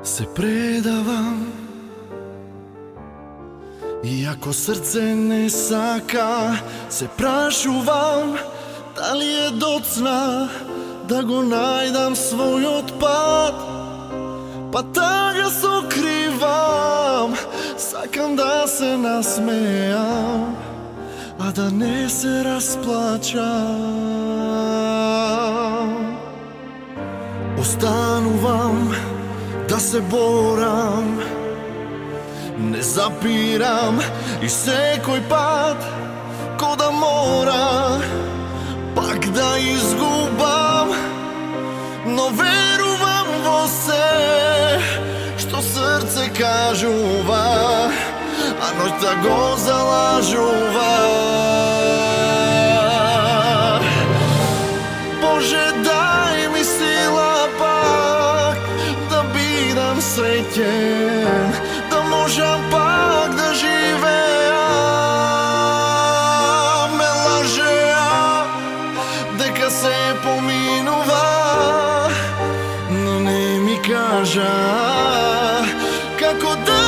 се предавам. Иако срце не сака, се прашувам дали е доцна да го најдам својот пат. Па тага сокривам, сакам да се насмејам, а да не се расплачам. Останувам да се борам, не запирам и секој пат ко да мора пак да изгубам, но верувам во се што срце кажува, а ноќта го залажува. Боже, дај ми сила пак да бидам среќен, да можам пак да живеам. Ме лажеа дека се поминува, но не ми кажа како да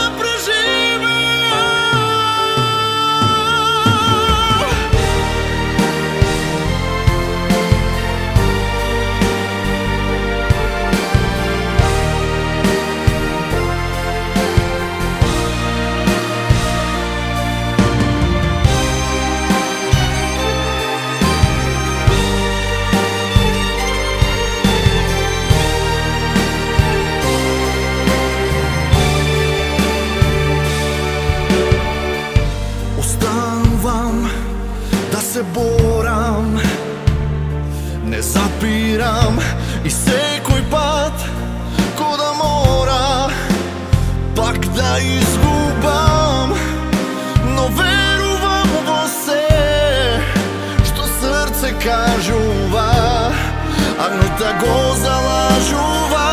се борам, не запирам и секој пат ко да мора пак да изгубам, но верувам во се што срце кажува, а ноќта го залажува.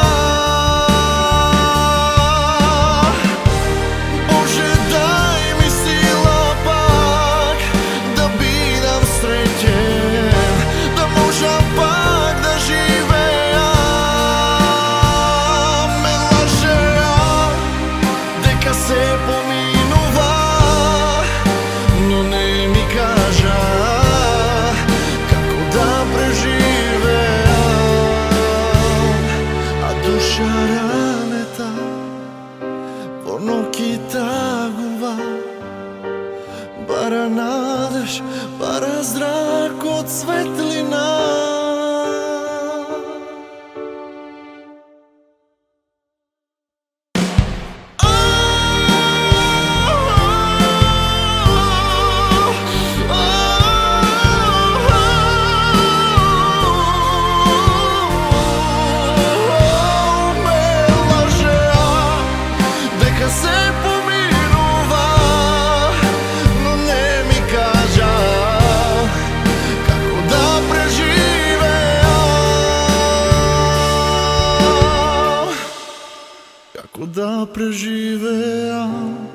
Шаранета во ноќи тагува, бара надеж, бара зрак од светлина. Како да преживеам.